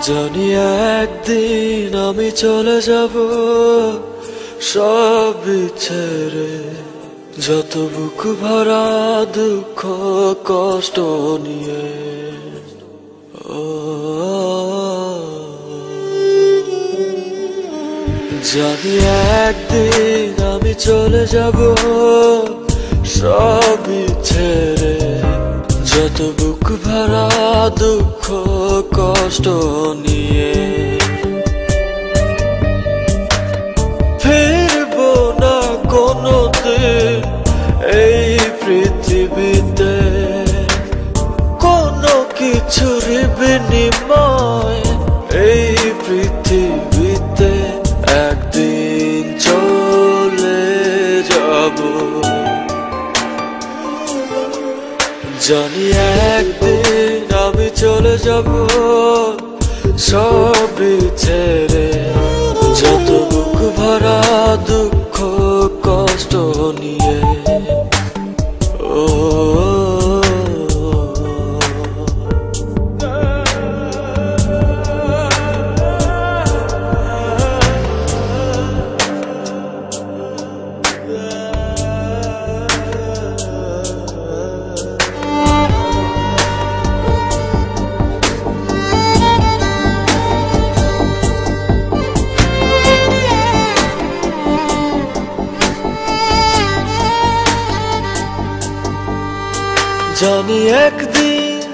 জানি একদিন আমি চলে যাব সব ছেড়ে, যত বুক ভরা দুঃখ কষ্ট নিয়ে। জানি একদিন আমি চলে যাব সব ছেড়ে, যত বুক ভরা দুঃখ কষ্ট নিয়ে। ফিরবো না কোনোদিন এই পৃথিবীতে, কোনো কিছুর বিনিময় এই পৃথিবীতে। একদিন চলে যাব, জানি একদিন আমি চলে যাব সব ছেড়ে, যত বুক ভরা দুঃখ কষ্ট নিয়ে। জানি একদিন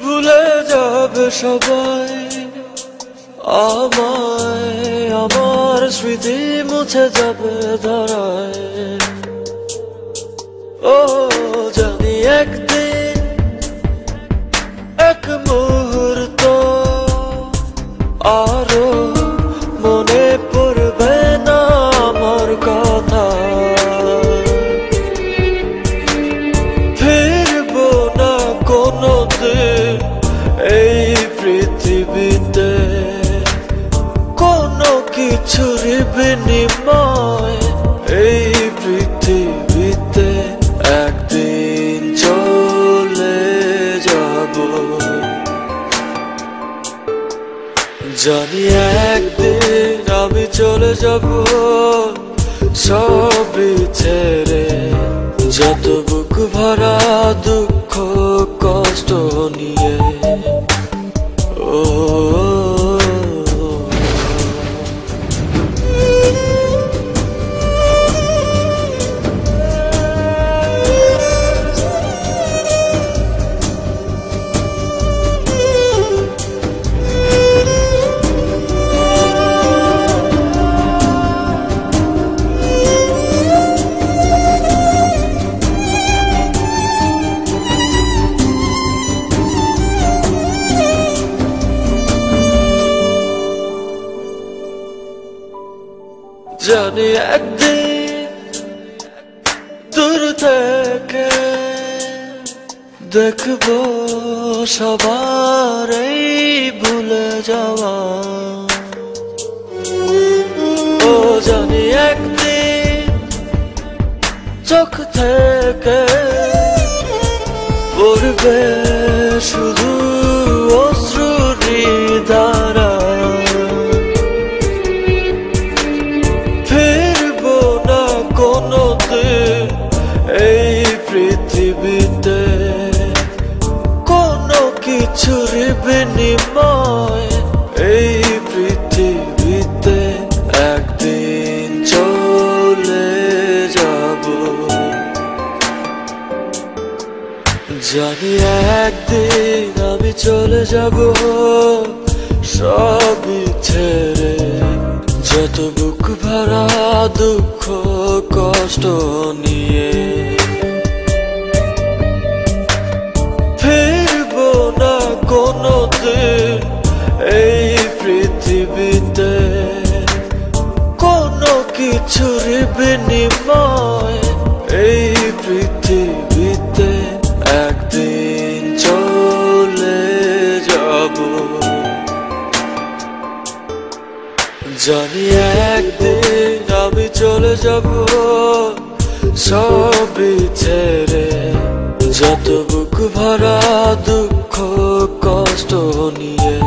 ভুলে যাবে সবাই আমায়, আমার স্মৃতি মুছে যাবে ধরায়। ও জানি একদিন এক মুহূর্ত আরো মনে পড়বে না আমার কথা। এই পৃথিবীতে কোনো কিছুর বিনিময় এই পৃথিবীতে। একদিন চলে যাব, জানি একদিন আমি চলে যাব সব ছেড়ে, যত বুক ভরা দুঃখ কষ্ট নিয়ে। জানি একদিন দূর থেকে দেখবো সবার এই ভুলে যাওয়া। ও জানি একদিন চোখ থেকে পড়বে শুধু অশ্রুরি ধারা। এই পৃথিবীতে কোনো কিছুর বিনিময় এই পৃথিবীতে। একদিন চলে যাব, জানি একদিন আমি চলে যাব সব ছেড়ে, যত বুক ভরা দুঃখ কষ্ট নিয়ে। ফিরবো না কোনোদিন এই পৃথিবীতে, কোনো কিছুর বিনিময় এই পৃথিবীতে। একদিন চলে যাব, জানি একদিন আমি চলে যাব সব ছেড়ে, যত বুক ভরা দুঃখ কষ্ট নিয়ে।